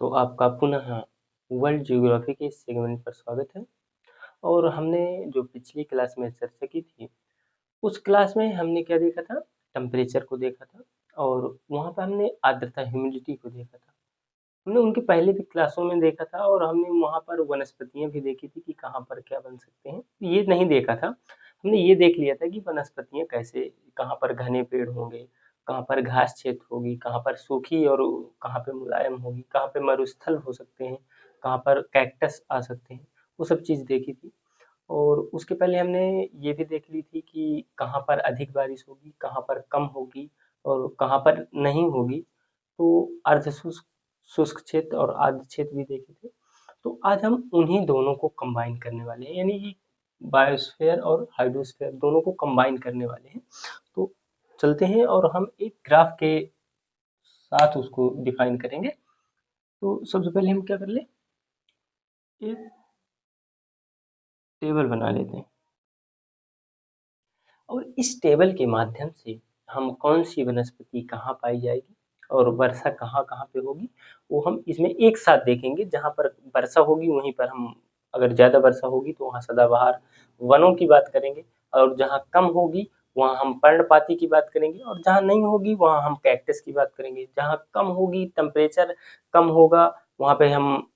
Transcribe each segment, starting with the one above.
तो आपका पुनः वर्ल्ड ज्योग्राफी के इस सेगमेंट पर स्वागत है। और हमने जो पिछली क्लास में चर्चा की थी, उस क्लास में हमने क्या देखा था? टेम्परेचर को देखा था और वहाँ पे हमने आर्द्रता ह्यूमिडिटी को देखा था। हमने उनके पहले भी क्लासों में देखा था और हमने वहाँ पर वनस्पतियाँ भी देखी थी कि कहाँ पर क्या बन सकते हैं। ये नहीं देखा था, हमने ये देख लिया था कि वनस्पतियाँ कैसे, कहाँ पर घने पेड़ होंगे, कहाँ पर घास क्षेत्र होगी, कहाँ पर सूखी और कहाँ पे मुलायम होगी, कहाँ पे मरुस्थल हो सकते हैं, कहाँ पर कैक्टस आ सकते हैं, वो सब चीज़ देखी थी। और उसके पहले हमने ये भी देख ली थी कि कहाँ पर अधिक बारिश होगी, कहाँ पर कम होगी और कहाँ पर नहीं होगी। तो अर्ध शुष्क शुष्क क्षेत्र और आर्द्र क्षेत्र भी देखे थे। तो आज हम उन्हीं दोनों को कंबाइन करने वाले हैं, यानी कि बायोस्फीयर और हाइड्रोस्फीयर दोनों को कंबाइन करने वाले हैं। तो चलते हैं और हम एक ग्राफ के साथ उसको डिफाइन करेंगे। तो सबसे पहले हम क्या कर ले, एक टेबल बना लेते हैं और इस टेबल के माध्यम से हम कौन सी वनस्पति कहाँ पाई जाएगी और वर्षा कहाँ कहाँ पे होगी, वो हम इसमें एक साथ देखेंगे। जहाँ पर वर्षा होगी वहीं पर हम, अगर ज़्यादा वर्षा होगी तो वहाँ सदाबहार वनों की बात करेंगे, और जहाँ कम होगी वहाँ हम पर्णपाती की बात करेंगे, और जहाँ नहीं होगी वहाँ हम कैक्टस की बात करेंगे। जहाँ कम होगी, टेम्परेचर कम होगा, वहाँ पे हम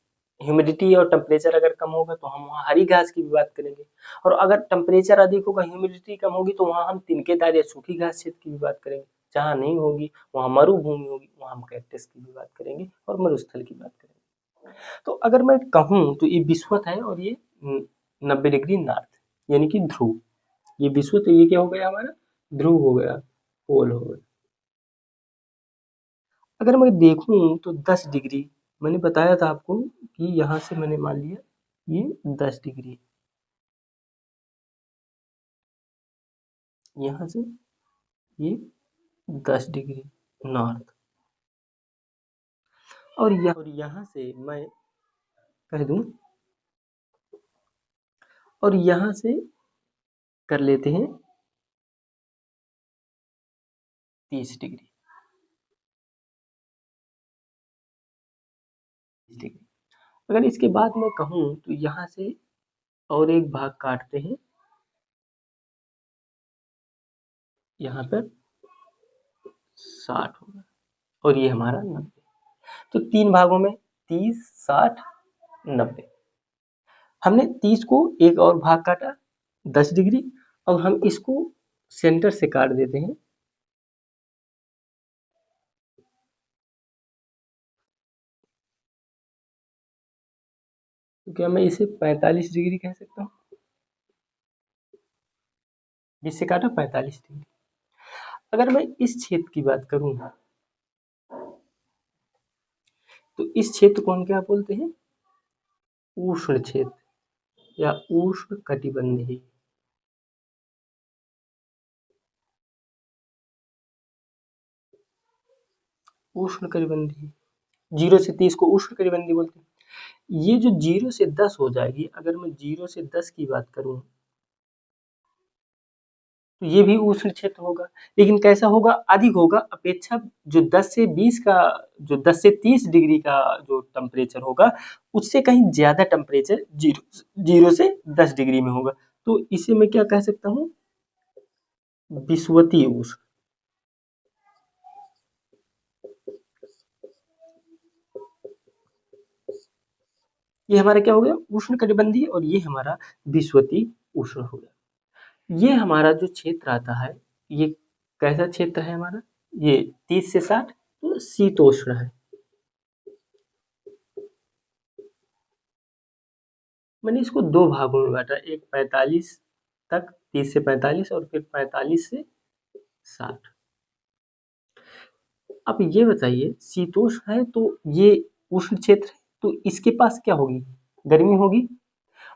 ह्यूमिडिटी और टेम्परेचर अगर कम होगा तो हम वहाँ हरी घास की भी बात करेंगे। और अगर टेम्परेचर अधिक होगा, ह्यूमिडिटी कम होगी, तो वहाँ हम तिनकेदार या सूखी घास क्षेत्र की भी बात करेंगे। जहाँ नहीं होगी वहाँ मरुभूमि होगी, वहाँ हम कैक्टस की भी बात करेंगे और मरुस्थल की बात करेंगे। तो अगर मैं कहूँ तो ये विषुवत है और ये 90 डिग्री नॉर्थ, यानी कि ध्रुव। ये विषुवत, ये क्या हो गया हमारा? ध्रुव हो गया, पोल हो गया। अगर मैं देखूं तो 10 डिग्री, मैंने बताया था आपको कि यहाँ से मैंने मान लिया ये 10 डिग्री, यहाँ से ये 10 डिग्री नॉर्थ, और यहाँ से मैं कह दूं, और यहाँ से कर लेते हैं 30 डिग्री। अगर इसके बाद मैं कहूँ तो यहाँ से और एक भाग काटते हैं, यहाँ पर 60 होगा और ये हमारा 90। तो 3 भागों में 30, 60, 90। हमने 30 को एक और भाग काटा 10 डिग्री, और हम इसको सेंटर से काट देते हैं, तो क्या मैं इसे 45 डिग्री कह सकता हूँ? जिससे काटा 45 डिग्री। अगर मैं इस क्षेत्र की बात करूँ तो इस क्षेत्र को हम क्या बोलते हैं? उष्ण क्षेत्र या उष्ण कटिबंधीय। उष्ण कटिबंधीय, 0 से 30 को उष्ण कटिबंधीय बोलते हैं। ये जो 0 से 10 हो जाएगी, अगर मैं 0 से 10 की बात करूँ तो ये भी उष्ण क्षेत्र होगा, लेकिन कैसा होगा? अधिक होगा अपेक्षा जो 10 से 20 का, जो 10 से 30 डिग्री का जो टेम्परेचर होगा, उससे कहीं ज्यादा टेम्परेचर 0 से 10 डिग्री में होगा। तो इसे मैं क्या कह सकता हूँ? विषुवतीय उष्ण। ये हमारा क्या हो गया? उष्ण कटिबंधीय, और ये हमारा विषुवतीय उष्ण हो गया। ये हमारा जो क्षेत्र आता है, ये कैसा क्षेत्र है हमारा? ये 30 से 60 तो शीतोष्ण है। मैंने इसको दो भागों में बांटा, एक 45 तक, 30 से 45, और फिर 45 से 60। अब ये बताइए, शीतोष्ण है तो ये उष्ण क्षेत्र है, तो इसके पास क्या होगी? गर्मी होगी।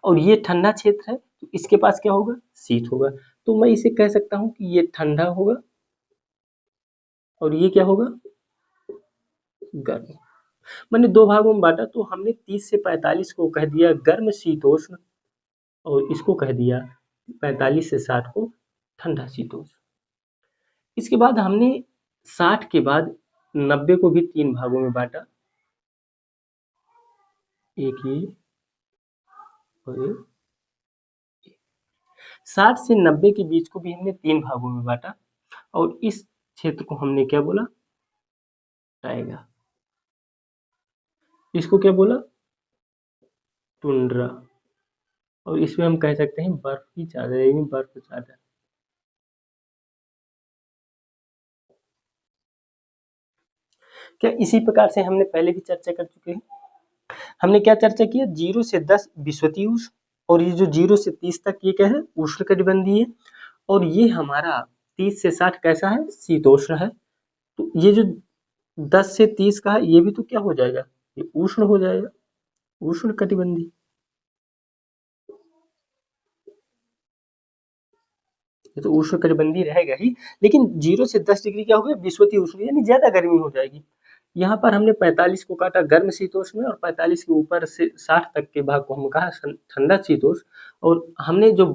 और ये ठंडा क्षेत्र है तो इसके पास क्या होगा? शीत होगा। तो मैं इसे कह सकता हूँ कि ये ठंडा होगा और ये क्या होगा? गर्म। मैंने दो भागों में बांटा, तो हमने 30 से 45 को कह दिया गर्म शीतोष्ण, और इसको कह दिया 45 से 60 को ठंडा शीतोष्ण। इसके बाद हमने 60 के बाद 90 को भी 3 भागों में बांटा, एक ये और एक 60 से 90 के बीच को भी हमने 3 भागों में बांटा और इस क्षेत्र को हमने क्या बोला? टाइगा। इसको क्या बोला? टुंड्रा। और इसमें हम कह सकते हैं बर्फ की चादर, यानी बर्फ चादर। क्या इसी प्रकार से हमने पहले भी चर्चा कर चुके हैं? हमने क्या चर्चा किया? 0 से 10 विषुवतीय उष्ण, और ये जो 0 से 30 तक ये क्या है? उष्णकटिबंधीय। और ये हमारा 30 से 60 कैसा है? शीतोष्ण है। तो ये जो 10 से 30 का है, ये भी तो क्या हो जाएगा? ये उष्ण हो जाएगा, उष्ण कटिबंधीय। ये तो उष्ण कटिबंधीय रहेगा ही, लेकिन 0 से 10 डिग्री क्या हो गया? विषुवतीय उष्ण, यानी ज्यादा गर्मी हो जाएगी। यहाँ पर हमने 45 को काटा गर्म शीतोष्ण में, और 45 के ऊपर से 60 तक के भाग को हम कहा ठंडा शीतोष्ण। और हमने जो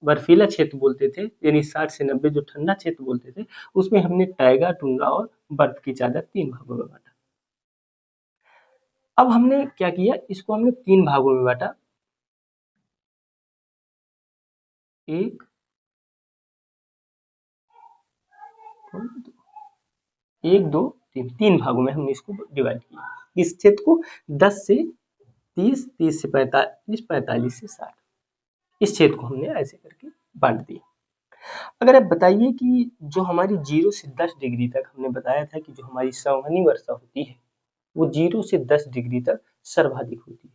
बर्फीला क्षेत्र बोलते थे, यानी 60 से 90 जो ठंडा क्षेत्र बोलते थे, उसमें हमने टाइगा, टुंड्रा और बर्फ की चादर 3 भागों में बांटा। अब हमने क्या किया? इसको हमने 3 भागों में बांटा, 1 1 2 3, 3 भागों में हमने इसको डिवाइड किया। इस क्षेत्र को 10 से 30, 30 से 45, 45 से 60, इस क्षेत्र को हमने ऐसे करके बांट दिया। अगर आप बताइए कि जो हमारी 0 से 10 डिग्री तक, हमने बताया था कि जो हमारी संवहनी वर्षा होती है वो 0 से 10 डिग्री तक सर्वाधिक होती है।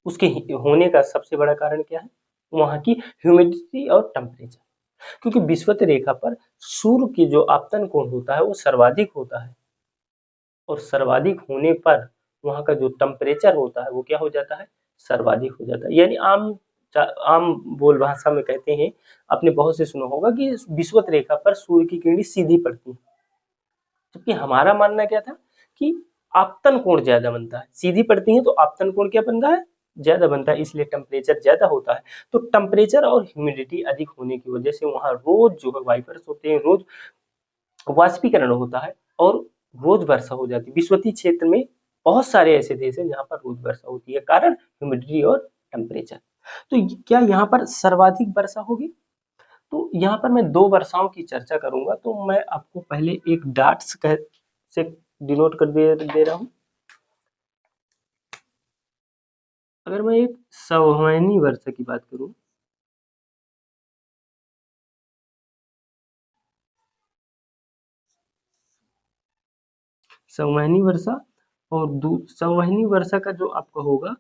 उसके होने का सबसे बड़ा कारण क्या है? वहाँ की ह्यूमिडिटी और टेम्परेचर। क्योंकि विषुवत रेखा पर सूर्य की जो आपतन कोण होता है वो सर्वाधिक होता है, और सर्वाधिक होने पर वहाँ का जो टेम्परेचर होता है वो क्या हो जाता है? सर्वाधिक हो जाता है। यानी आम बोल भाषा में कहते हैं, आपने बहुत से सुना होगा कि विषुवत रेखा पर सूर्य की किरणें सीधी पड़ती हैं, जबकि हमारा मानना क्या था कि आपतन कोण ज्यादा बनता है। सीधी पड़ती हैं तो आपतन कोण क्या बनता है? ज्यादा बनता है, इसलिए टेम्परेचर ज्यादा होता है। तो टेम्परेचर और ह्यूमिडिटी अधिक होने की वजह से वहाँ रोज जो है वाइपर्स होते हैं, रोज वाष्पीकरण होता है और रोज वर्षा हो जाती है। विषुवतीय क्षेत्र में बहुत सारे ऐसे देश हैं जहाँ पर रोज वर्षा होती है, कारण ह्यूमिडिटी और टेम्परेचर। तो क्या यहाँ पर सर्वाधिक वर्षा होगी? तो यहाँ पर मैं 2 वर्षाओं की चर्चा करूंगा। तो मैं आपको पहले एक डॉट्स से डिनोट कर दे रहा हूँ। अगर मैं एक संवहनी वर्षा की बात करूं, संवहनी वर्षा, और संवहनी वर्षा का जो आपका होगा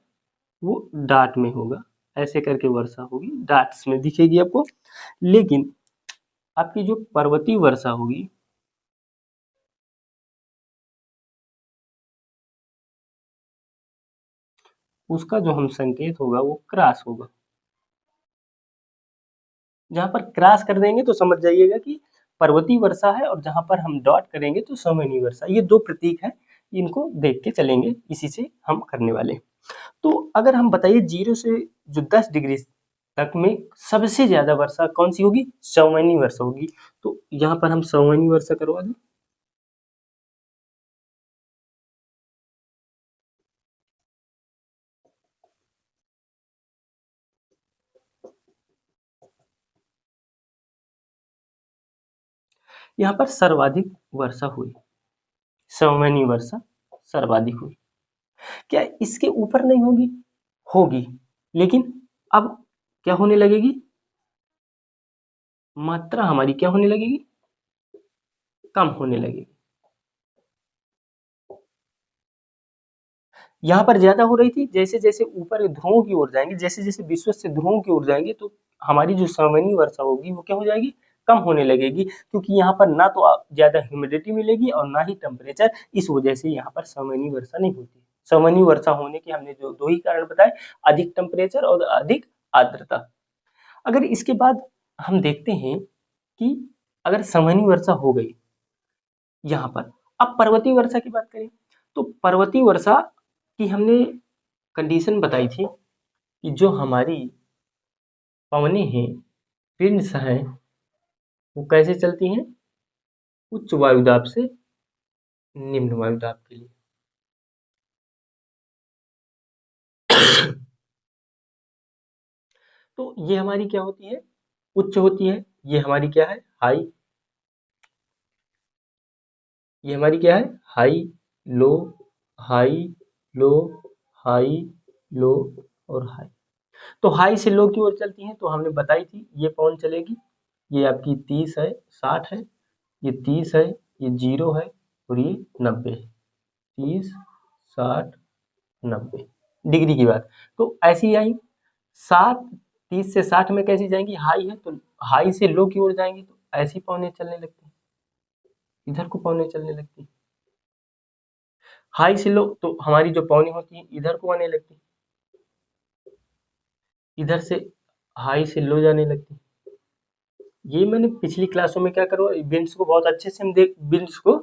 वो डाट में होगा, ऐसे करके वर्षा होगी, डाट्स में दिखेगी आपको। लेकिन आपकी जो पर्वतीय वर्षा होगी, उसका जो हम संकेत होगा वो क्रॉस होगा। जहां पर क्रॉस कर देंगे तो समझ जाइएगा कि पर्वतीय वर्षा है, और जहां पर हम डॉट करेंगे तो संवहनी वर्षा। ये 2 प्रतीक हैं, इनको देख के चलेंगे, इसी से हम करने वाले। तो अगर हम बताइए 0 से जो 10 डिग्री तक में सबसे ज्यादा वर्षा कौन सी होगी? संवहनी वर्षा होगी। तो यहाँ पर हम संवहनी वर्षा करवा दें। यहाँ पर सर्वाधिक वर्षा हुई, संवहनी वर्षा सर्वाधिक हुई। क्या इसके ऊपर नहीं होगी? होगी, लेकिन अब क्या होने लगेगी? मात्रा हमारी क्या होने लगेगी? कम होने लगेगी। यहाँ पर ज्यादा हो रही थी, जैसे जैसे ऊपर ध्रुवों की ओर जाएंगे, जैसे जैसे विश्व से ध्रुवों की ओर जाएंगे, तो हमारी जो संवहनी वर्षा होगी वो क्या हो जाएगी? कम होने लगेगी, क्योंकि यहाँ पर ना तो ज्यादा ह्यूमिडिटी मिलेगी और ना ही टेम्परेचर। इस वजह से यहाँ पर संवहनी वर्षा नहीं होती। संवहनी वर्षा होने के हमने जो 2 ही कारण बताए, अधिक टेम्परेचर और अधिक आर्द्रता। अगर इसके बाद हम देखते हैं कि अगर संवहनी वर्षा हो गई यहाँ पर, अब पर्वतीय वर्षा की बात करें, तो पर्वतीय वर्षा की हमने कंडीशन बताई थी कि जो हमारी पवनें हैं, विंड्स हैं, वो कैसे चलती हैं? उच्च वायुदाब से निम्न वायुदाब के लिए। तो ये हमारी क्या होती है, उच्च होती है। ये हमारी क्या है, हाई। ये हमारी क्या है, high low, high low, high low और हाई। तो हाई से लो की ओर चलती हैं तो हमने बताई थी ये कौन चलेगी, ये आपकी 30 है, 60 है, ये 30 है, ये 0 है और ये 90 है। 30, 60, 90 डिग्री की बात। तो ऐसी आई 60, 30 से 60 में कैसी जाएंगी, हाई है तो हाई से लो की ओर जाएंगी तो ऐसी पौने चलने लगती है, इधर को पौने चलने लगती है। हाई से लो तो हमारी जो पौनी होती है इधर को आने लगती है, इधर से हाई से लो जाने लगती है। ये मैंने पिछली क्लासों में क्या करो, बिंड्स को बहुत अच्छे से हम देख, बिंड्स को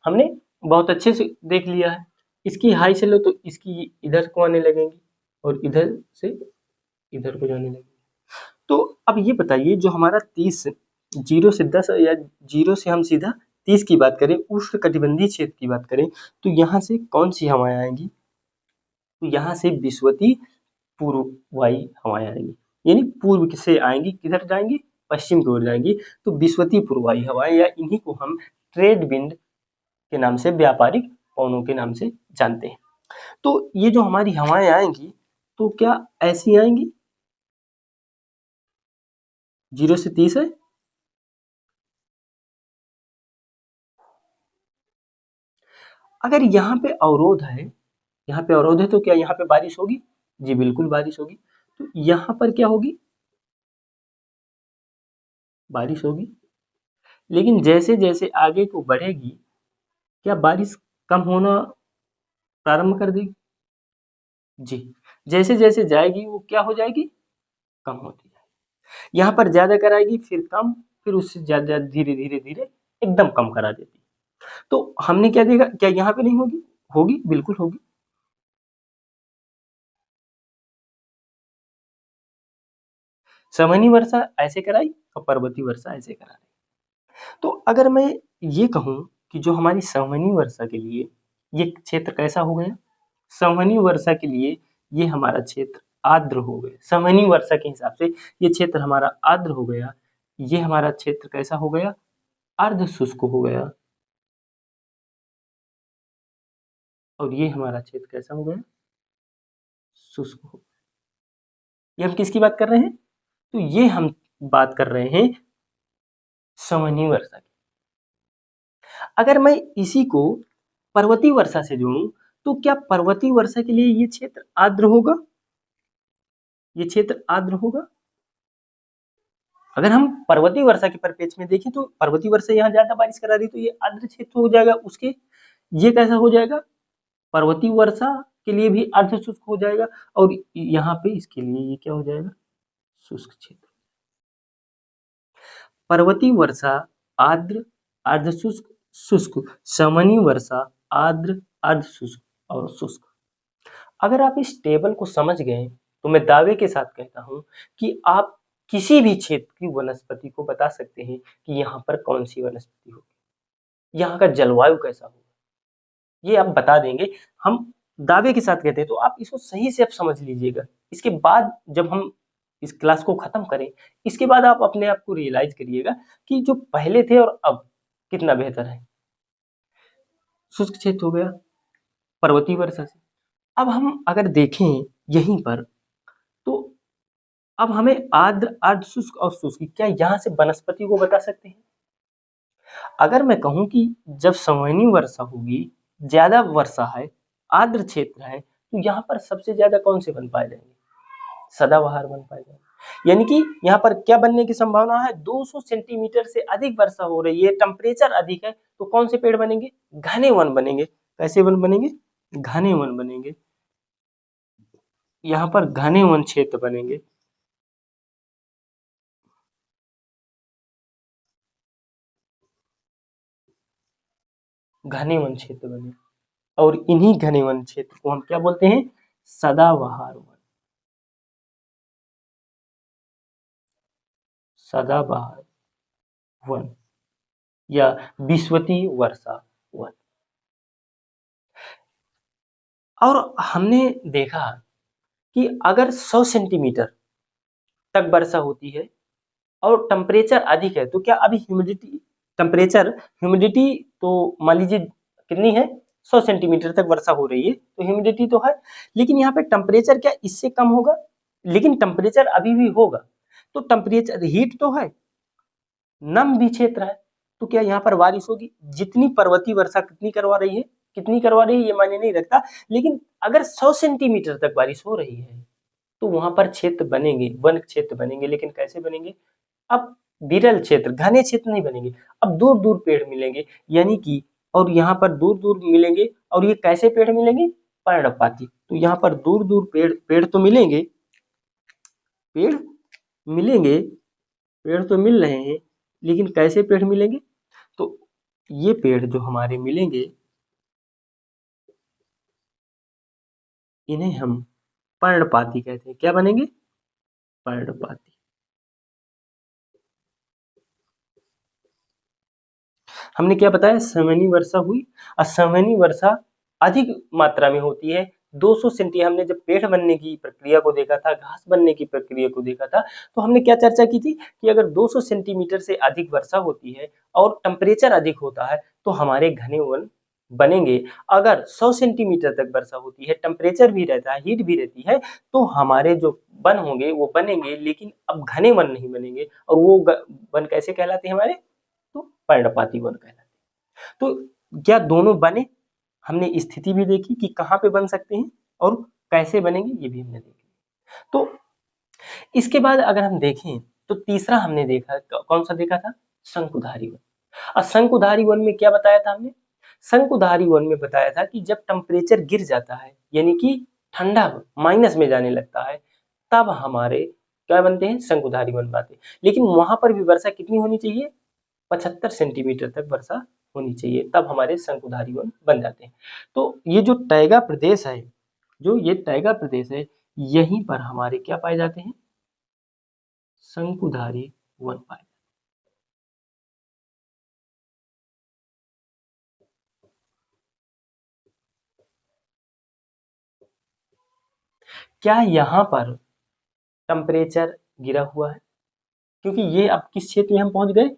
हमने बहुत अच्छे से देख लिया है। इसकी हाई से लो तो इसकी इधर को आने लगेंगी और इधर से इधर को जाने लगेंगी। तो अब ये बताइए जो हमारा 30, 0 से 10 या 0 से हम सीधा 30 की बात करें, उष्णकटिबंधीय क्षेत्र की बात करें, तो यहाँ से कौन सी हवाएं आएंगी, तो यहाँ से विषुवतीय पूर्ववायी हवाएं आएंगी, यानी पूर्व से आएंगी, किधर जाएंगी, पश्चिम की ओर जाएंगी। तो विषुवतीय पूर्ववायी हवाएं, या इन्हीं को हम ट्रेड विंड के नाम से, व्यापारिक पवनों के नाम से जानते हैं। तो ये जो हमारी हवाएं आएंगी तो क्या ऐसी आएंगी, 0 से 30 है, अगर यहाँ पे अवरोध है, यहाँ पे अवरोध है तो क्या यहाँ पे बारिश होगी, जी बिल्कुल बारिश होगी। तो यहाँ पर क्या होगी, बारिश होगी। लेकिन जैसे जैसे आगे को बढ़ेगी क्या बारिश कम होना प्रारंभ कर देगी, जी जैसे जैसे जाएगी वो क्या हो जाएगी, कम होती जाएगी। यहाँ पर ज्यादा कराएगी फिर कम, फिर उससे ज्यादा धीरे धीरे धीरे एकदम कम करा देती। तो हमने क्या देखा, क्या यहाँ पे नहीं होगी, होगी बिल्कुल होगी। सामान्य वर्षा ऐसे कराई और पर्वतीय वर्षा ऐसे करा रही। तो अगर मैं ये कहूँ कि जो हमारी सामान्य वर्षा के लिए ये क्षेत्र कैसा हो गया, सामान्य वर्षा के लिए ये हमारा क्षेत्र आर्द्र हो गया, सामान्य वर्षा के हिसाब से ये क्षेत्र हमारा आर्द्र हो गया। ये हमारा क्षेत्र कैसा हो गया, अर्ध शुष्क हो गया। और ये हमारा क्षेत्र कैसा हो गया, शुष्क हो। ये हम किसकी बात कर रहे हैं, तो ये हम बात कर रहे हैं सामान्य वर्षा की। अगर मैं इसी को पर्वतीय वर्षा से जोड़ूं तो क्या पर्वतीय वर्षा के लिए ये क्षेत्र आर्द्र होगा, ये क्षेत्र आर्द्र होगा। अगर हम पर्वतीय वर्षा के परिप्रेक्ष्य में देखें तो पर्वतीय वर्षा यहाँ ज्यादा बारिश करा रही तो ये आर्द्र क्षेत्र हो जाएगा उसके, ये कैसा हो जाएगा, पर्वतीय वर्षा के लिए भी अर्ध शुष्क हो जाएगा और यहाँ पे इसके लिए ये क्या हो जाएगा, शुष्क क्षेत्र। पर्वतीय वर्षा आर्द्र, अर्ध शुष्क, शुष्क। सामान्य वर्षा आर्द्र, अर्ध शुष्क और शुष्क। अगर आप इस टेबल को समझ गए तो मैं दावे के साथ कहता हूं कि आप किसी भी क्षेत्र की वनस्पति को बता सकते हैं कि यहाँ पर कौन सी वनस्पति होगी, यहाँ का जलवायु कैसा होगा, ये आप बता देंगे। हम दावे के साथ कहते हैं तो आप इसको सही से आप समझ लीजिएगा। इसके बाद जब हम इस क्लास को खत्म करें, इसके बाद आप अपने आप को रियलाइज करिएगा कि जो पहले थे और अब कितना बेहतर है। शुष्क क्षेत्र हो गया पर्वतीय वर्षा से। अब हम अगर देखें यहीं पर तो अब हमें आर्द्र, अर्ध शुष्क और शुष्क, क्या यहाँ से वनस्पति को बता सकते हैं। अगर मैं कहूं कि जब संवहनी वर्षा होगी, ज्यादा वर्षा है, आर्द्र क्षेत्र है, तो यहाँ पर सबसे ज्यादा कौन से वन पाए जाएंगे, सदाबहार वन पाए जाएंगे। यानी कि यहाँ पर क्या बनने की संभावना है, 200 सेंटीमीटर से अधिक वर्षा हो रही है, टेम्परेचर अधिक है, तो कौन से पेड़ बनेंगे, घने वन बनेंगे। कैसे वन बनेंगे, घने वन बनेंगे। यहाँ पर घने वन क्षेत्र बनेंगे। घने वन क्षेत्र बने और इन्हीं घने वन क्षेत्र को हम क्या बोलते हैं, सदाबहार वन। सदाबहार वन या विषुवतीय वर्षा वन। और हमने देखा कि अगर 100 सेंटीमीटर तक वर्षा होती है और टेम्परेचर अधिक है, तो क्या अभी ह्यूमिडिटी तो मान लीजिए कितनी है, 100 सेंटीमीटर तक वर्षा हो रही है, तो ह्यूमिडिटी तो है, लेकिन यहाँ पे टेम्परेचर क्या इससे कम होगा, लेकिन टेम्परेचर अभी भी होगा, तो टेम्परेचर हीट तो है, नम भी क्षेत्र है, तो क्या यहाँ पर बारिश होगी। जितनी पर्वतीय वर्षा कितनी करवा रही है ये मायने नहीं रखता, लेकिन अगर 100 सेंटीमीटर तक बारिश हो रही है तो वहां पर क्षेत्र बनेंगे, वन क्षेत्र बनेंगे, लेकिन कैसे बनेंगे, अब विरल क्षेत्र, घने क्षेत्र नहीं बनेंगे, अब दूर दूर पेड़ मिलेंगे, यानी कि और यहाँ पर दूर दूर मिलेंगे, और ये कैसे पेड़ मिलेंगे, पर्णपाती। तो यहाँ पर दूर दूर पेड़ तो मिलेंगे, पेड़ मिलेंगे, पेड़ तो मिल रहे हैं, लेकिन कैसे पेड़ मिलेंगे, तो ये पेड़ जो हमारे मिलेंगे इन्हें हम पर्णपाती कहते हैं। क्या बनेंगे, पर्णपाती। हमने क्या बताया, संवहनी वर्षा हुई, और संवहनी वर्षा अधिक मात्रा में होती है 200 सेंटी। हमने जब पेड़ बनने की प्रक्रिया को देखा था, घास बनने की प्रक्रिया को देखा था, तो हमने क्या चर्चा की थी कि अगर 200 सेंटीमीटर से अधिक वर्षा होती है और टेम्परेचर अधिक होता है तो हमारे घने वन बनेंगे। अगर 100 सेंटीमीटर तक वर्षा होती है, टेम्परेचर भी रहता है, हीट भी रहती है, तो हमारे जो वन होंगे वो बनेंगे, लेकिन अब घने वन नहीं बनेंगे, और वो वन कैसे कहलाते हैं हमारे, तो पर्णपाती वन कहलाते हैं। तो क्या दोनों बने, हमने स्थिति भी देखी कि कहाँ पे बन सकते हैं और कैसे बनेंगे, ये भी हमने देखा। तो इसके बाद अगर हम देखें तो तीसरा हमने देखा, कौन सा देखा था, शंकुधारी वन। और शंकुधारी वन में क्या बताया था हमने, शंकुधारी वन में बताया था कि जब टेम्परेचर गिर जाता है, यानी कि ठंडा माइनस में जाने लगता है, तब हमारे क्या बनते हैं, शंकुधारी वन बनते हैं। लेकिन वहां पर भी वर्षा कितनी होनी चाहिए, 75 सेंटीमीटर तक वर्षा होनी चाहिए, तब हमारे शंकुधारी वन बन जाते हैं। तो ये जो टैगा प्रदेश है, यहीं पर हमारे क्या पाए जाते हैं, शंकुधारी वन पाए। क्या यहाँ पर टेम्परेचर गिरा हुआ है, क्योंकि ये अब किस क्षेत्र में हम पहुंच गए,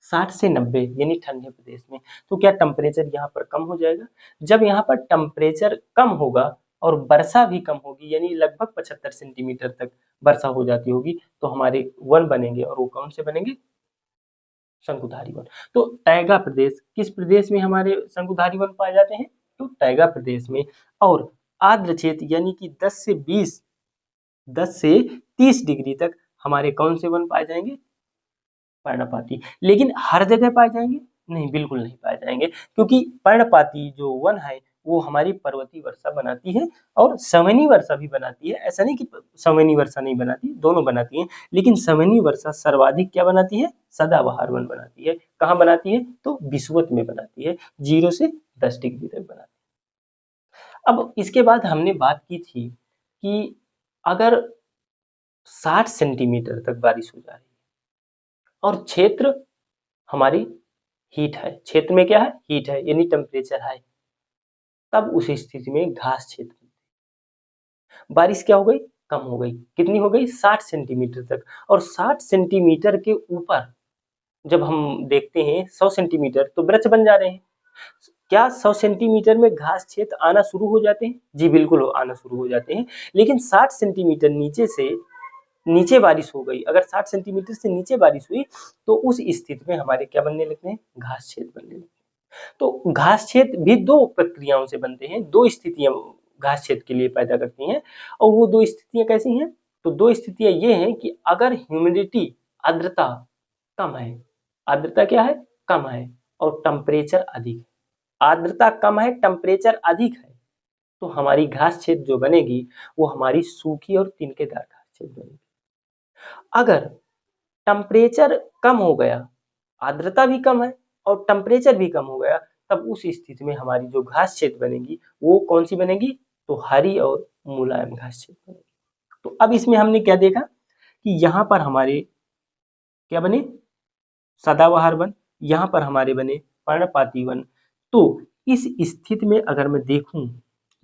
60 से 90 यानी ठंडे प्रदेश में, तो क्या टेम्परेचर यहाँ पर कम हो जाएगा। जब यहाँ पर टेम्परेचर कम होगा और वर्षा भी कम होगी, यानी लगभग 75 सेंटीमीटर तक वर्षा हो जाती होगी, तो हमारे वन बनेंगे, और वो कौन से बनेंगे, शंकुधारी वन। तो टैगा प्रदेश, किस प्रदेश में हमारे शंकुधारी वन पाए जाते हैं, तो टैगा प्रदेश में। और आर्द्र क्षेत्र यानी कि 10 से 30 डिग्री तक हमारे कौन से वन पाए जाएंगे, पर्णपाती। लेकिन हर जगह पाए जाएंगे, नहीं, बिल्कुल नहीं पाए जाएंगे, क्योंकि पर्णपाती जो वन है वो हमारी पर्वतीय वर्षा बनाती है और संवहनी वर्षा भी बनाती है। ऐसा नहीं कि संवहनी वर्षा नहीं बनाती, दोनों बनाती है, लेकिन संवहनी वर्षा सर्वाधिक क्या बनाती है, सदाबहार वन बनाती है। कहाँ बनाती है, तो विषुवत में बनाती है, 0 से 10 डिग्री तक बनाती है। अब इसके बाद हमने बात की थी कि अगर 60 सेंटीमीटर तक बारिश हो जा रही है और क्षेत्र हमारी हीट है, क्षेत्र में क्या है, हीट है, यानी टेम्परेचर है, तब उस स्थिति में घास क्षेत्र, बारिश क्या हो गई, कम हो गई, कितनी हो गई, 60 सेंटीमीटर तक। और 60 सेंटीमीटर के ऊपर जब हम देखते हैं 100 सेंटीमीटर, तो वृक्ष बन जा रहे हैं। क्या 100 सेंटीमीटर में घास क्षेत्र आना शुरू हो जाते हैं, जी बिल्कुल आना शुरू हो जाते हैं, लेकिन 60 सेंटीमीटर नीचे बारिश हो गई, अगर 60 सेंटीमीटर से नीचे बारिश हुई, तो उस स्थिति में हमारे क्या बनने लगते हैं, घास क्षेत्र बनने लगते हैं। तो घास क्षेत्र भी दो प्रक्रियाओं से बनते हैं, दो स्थितियां घास क्षेत्र के लिए पैदा करती हैं, और वो दो स्थितियां कैसी हैं, तो दो स्थितियां ये हैं कि अगर ह्यूमिडिटी, आर्द्रता कम है, आर्द्रता क्या है, कम है, और टेम्परेचर अधिक है, आर्द्रता कम है, टेम्परेचर अधिक है, तो हमारी घास क्षेत्र जो बनेगी वो हमारी सूखी और तिनकेदार घास क्षेत्र बनेगी। अगर टेम्परेचर कम हो गया, आर्द्रता भी कम है और टेम्परेचर भी कम हो गया, तब उस स्थिति में हमारी जो घास क्षेत्र बनेगी वो कौन सी बनेगी, तो हरी और मुलायम घास क्षेत्र बनेगी। तो अब इसमें हमने क्या देखा कि यहाँ पर हमारे क्या बने, सदाबहार वन, यहाँ पर हमारे बने पर्णपाती वन। तो इस स्थिति में अगर मैं देखूं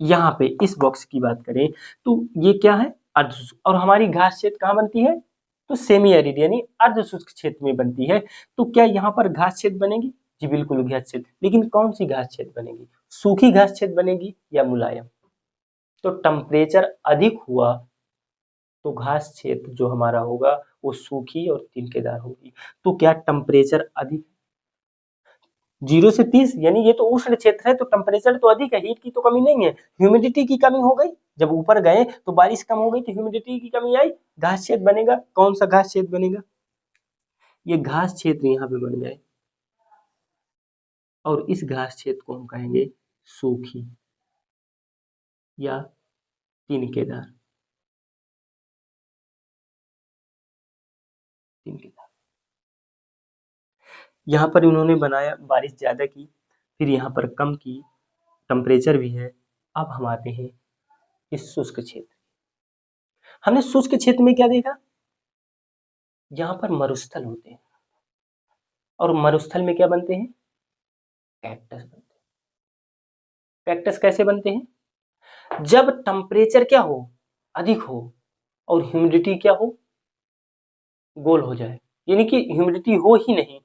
यहाँ पे इस बॉक्स की बात करें तो ये क्या है, अर्धशुष्क। और हमारी घास क्षेत्र कहाँ बनती है, तो सेमी एरिड यानी अर्धशुष्क क्षेत्र में बनती है। तो क्या यहाँ पर घास क्षेत्र बनेगी, जी बिल्कुल घास क्षेत्र। लेकिन कौन सी घास क्षेत्र बनेगी, सूखी घास क्षेत्र बनेगी या मुलायम। तो टेम्परेचर अधिक हुआ तो घास क्षेत्र जो हमारा होगा वो सूखी और तिनकेदार होगी। तो क्या टेम्परेचर अधिक 0 से 30 यानी ये तो उष्ण क्षेत्र है, तो टेम्परेचर तो अधिक है, हीट की तो कमी नहीं है, ह्यूमिडिटी की कमी हो गई। जब ऊपर गए तो बारिश कम हो गई तो ह्यूमिडिटी की कमी आई, घास क्षेत्र बनेगा। कौन सा घास क्षेत्र बनेगा, ये घास क्षेत्र यहाँ पे बन जाए और इस घास क्षेत्र को हम कहेंगे सूखी या तिनकेदार। तिनकेदार यहाँ पर उन्होंने बनाया, बारिश ज्यादा की, फिर यहाँ पर कम की, टेम्परेचर भी है। अब हम आते हैं इस शुष्क क्षेत्र। हमने शुष्क क्षेत्र में क्या देखा, यहाँ पर मरुस्थल होते हैं और मरुस्थल में क्या बनते हैं, कैक्टस बनते हैं। कैक्टस कैसे बनते हैं, जब टेम्परेचर क्या हो, अधिक हो और ह्यूमिडिटी क्या हो, गोल हो जाए, यानी कि ह्यूमिडिटी हो ही नहीं,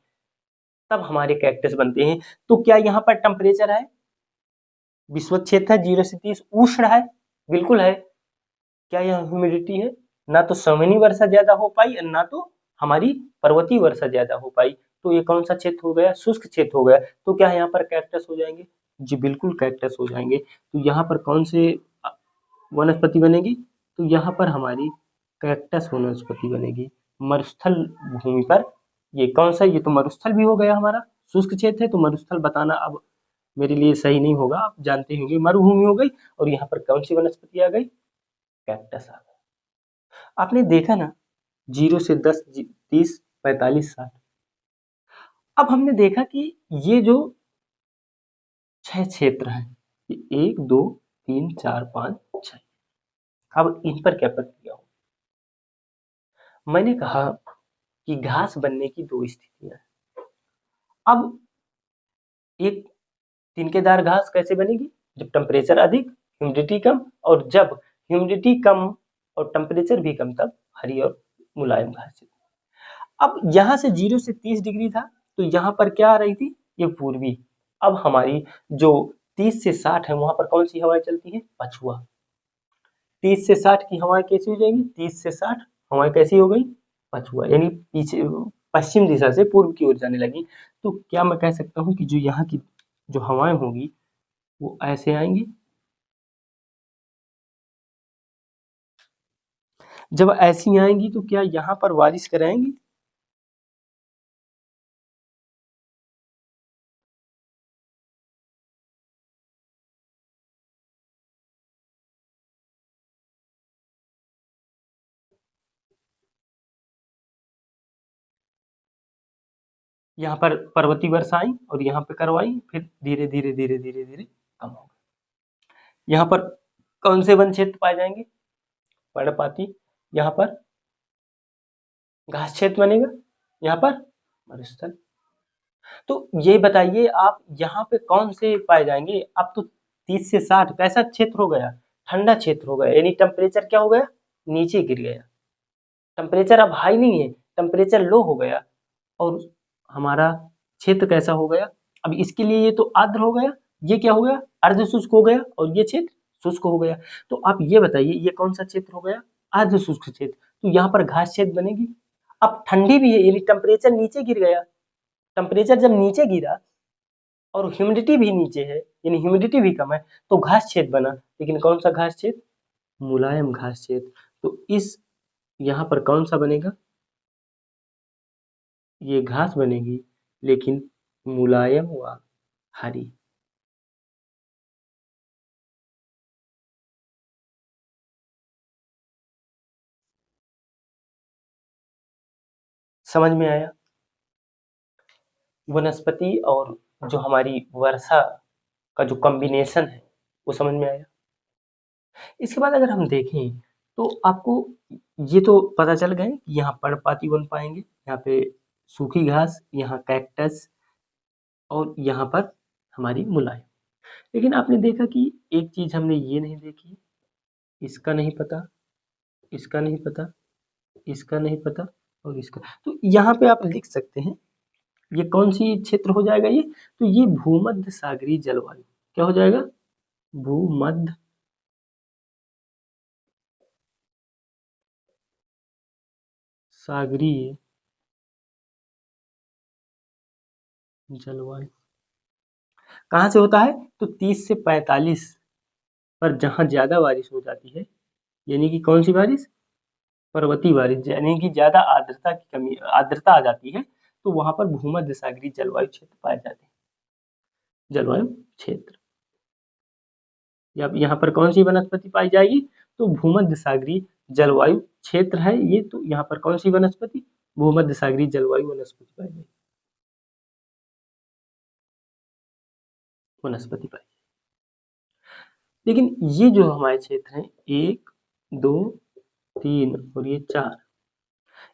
तब हमारे कैक्टस बनते हैं। तो क्या यहाँ पर टेम्परेचर है, विषुवत क्षेत्र है 0 से 30, उष्ण है, बिल्कुल है। क्या यहाँ ह्यूमिडिटी है, ना तो सवनी वर्षा ज्यादा हो पाई और ना तो हमारी पर्वतीय वर्षा ज्यादा हो पाई। तो ये कौन सा क्षेत्र हो गया, शुष्क क्षेत्र हो गया। तो क्या यहाँ पर कैक्टस हो जाएंगे, जी बिल्कुल कैक्टस हो जाएंगे। तो यहाँ पर कौन से वनस्पति बनेगी, तो यहाँ पर हमारी कैक्टस वनस्पति बनेगी मरुस्थल भूमि पर। ये कौन सा, ये तो मरुस्थल भी हो गया हमारा, शुष्क क्षेत्र है तो मरुस्थल बताना अब मेरे लिए सही नहीं होगा, आप जानते होंगे मरुभूमि हो गई। और यहाँ पर कौन सी वनस्पति आ गई, कैक्टस आ गई। आपने देखा ना, 0 से 10, 30, 45, 60। अब हमने देखा कि ये जो 6 क्षेत्र हैं, ये 1, 2, 3, 4, 5, 6, अब इन पर क्या प्रक्रिया हो। मैंने कहा कि घास बनने की दो स्थितियां हैं। अब एक तिनकेदार घास कैसे बनेगी, जब टेम्परेचर अधिक, ह्यूमिडिटी कम, और जब ह्यूमिडिटी कम और टेम्परेचर भी कम तब हरी और मुलायम घास। अब यहाँ से 0 से 30 डिग्री था तो यहाँ पर क्या आ रही थी, ये पूर्वी। अब हमारी जो 30 से 60 है वहां पर कौन सी हवाएं चलती है, पछुआ। 30 से 60 की हवाएं कैसी हो जाएंगी, 30 से 60 हवाएं कैसी हो गई, पछुआ, यानी पीछे पश्चिम दिशा से पूर्व की ओर जाने लगी। तो क्या मैं कह सकता हूँ कि जो यहाँ की जो हवाएं होंगी वो ऐसे आएंगी, जब ऐसी आएंगी तो क्या यहाँ पर बारिश कराएंगी, यहाँ पर पर्वतीय वर्षा आई और यहाँ पे करवाई, फिर धीरे धीरे धीरे धीरे धीरे कम हो गई। यहाँ पर कौन से वन क्षेत्र पाए जाएंगे, पर्णपाती, यहाँ पर घास क्षेत्र बनेगा, यहाँ पर मरुस्थल। तो ये बताइए आप यहाँ पे कौन से पाए जाएंगे। अब तो 30 से 60 कैसा क्षेत्र हो गया, ठंडा क्षेत्र हो गया, यानी टेम्परेचर क्या हो गया, नीचे गिर गया। टेम्परेचर अब हाई नहीं है, टेम्परेचर लो हो गया। और हमारा क्षेत्र कैसा हो गया, अब इसके लिए ये तो आर्द्र हो गया, ये क्या हो गया, अर्ध शुष्क हो गया, और ये क्षेत्र शुष्क हो गया। तो आप ये बताइए ये कौन सा क्षेत्र हो गया, अर्ध शुष्क क्षेत्र। तो यहाँ पर घास क्षेत्र बनेगी। अब ठंडी भी है, यानी टेम्परेचर नीचे गिर गया। टेम्परेचर जब नीचे गिरा और ह्यूमिडिटी भी नीचे है, यानी ह्यूमिडिटी भी कम है, तो घास क्षेत्र बना। लेकिन कौन सा घास क्षेत्र, मुलायम घास क्षेत्र। तो इस यहाँ पर कौन सा बनेगा, ये घास बनेगी लेकिन मुलायम व हरी। समझ में आया, वनस्पति और जो हमारी वर्षा का जो कॉम्बिनेशन है वो समझ में आया। इसके बाद अगर हम देखें तो आपको ये तो पता चल गए कि यहाँ पर्णपाती वन पाएंगे, यहाँ पे सूखी घास, यहाँ कैक्टस और यहाँ पर हमारी मुलायम। लेकिन आपने देखा कि एक चीज हमने ये नहीं देखी, इसका नहीं पता, इसका नहीं पता, इसका नहीं पता और इसका। तो यहाँ पे आप लिख सकते हैं ये कौन सी क्षेत्र हो जाएगा ये, तो ये भूमध्य सागरीय जलवायु क्या हो जाएगा, भूमध्य सागरीय जलवायु। कहाँ से होता है, तो 30 से 45 पर जहाँ ज्यादा बारिश हो जाती है, यानी कि कौन सी बारिश, पर्वतीय बारिश, यानी कि ज्यादा आर्द्रता की कमी, आर्द्रता आ जाती है, तो वहां पर भूमध्य सागरीय जलवायु क्षेत्र पाए जाते हैं, जलवायु क्षेत्र। या यहाँ पर कौन सी वनस्पति पाई जाएगी, तो भूमध्य सागरीय जलवायु क्षेत्र है ये, तो यहाँ पर कौन सी वनस्पति, भूमध्य सागरीय जलवायु वनस्पति पाई जाएगी, वनस्पति पाई। लेकिन ये जो हमारे क्षेत्र हैं 1, 2, 3 और ये 4,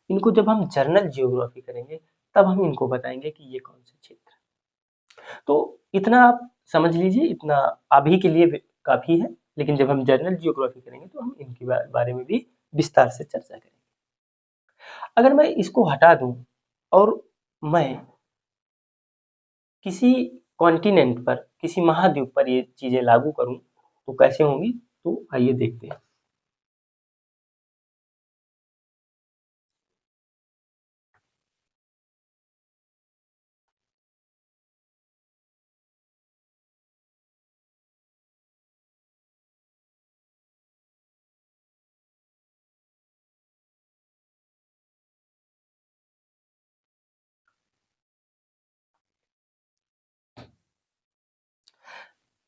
इनको जब हम जर्नल जियोग्राफी करेंगे तब हम इनको बताएंगे कि ये कौन से क्षेत्र है। तो इतना आप समझ लीजिए, इतना अभी के लिए काफी है, लेकिन जब हम जर्नल जियोग्राफी करेंगे तो हम इनके बारे में भी विस्तार से चर्चा करेंगे। अगर मैं इसको हटा दूं और मैं किसी कॉन्टिनेंट पर, किसी महाद्वीप पर ये चीजें लागू करूं तो कैसे होंगी, तो आइए देखते हैं।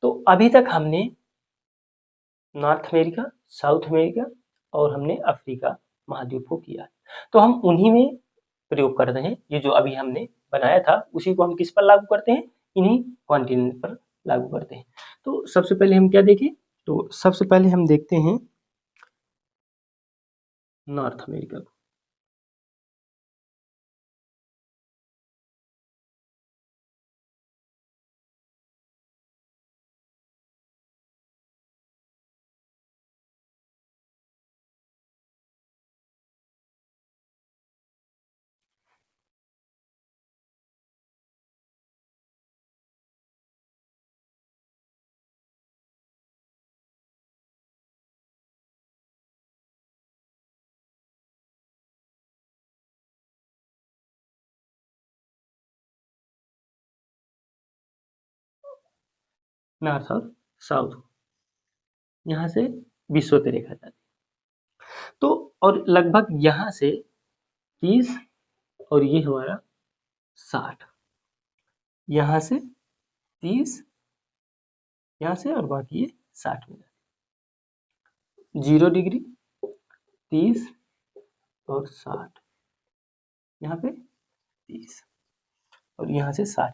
तो अभी तक हमने नॉर्थ अमेरिका, साउथ अमेरिका और हमने अफ्रीका महाद्वीप को किया। तो हम उन्हीं में प्रयोग कर रहे हैं, ये जो अभी हमने बनाया था उसी को हम किस पर लागू करते हैं, इन्हीं कॉन्टिनेंट पर लागू करते हैं। तो सबसे पहले हम क्या देखें, तो सबसे पहले हम देखते हैं नॉर्थ अमेरिका को। नॉर्थ और साउथ, यहाँ से विषुवत रेखा जाती है। तो और लगभग यहाँ से 30 और ये हमारा 60, यहाँ से 30, यहाँ से और बाकी ये 60 में, 0 डिग्री, 30 और 60, यहाँ पे 30 और यहाँ से 60।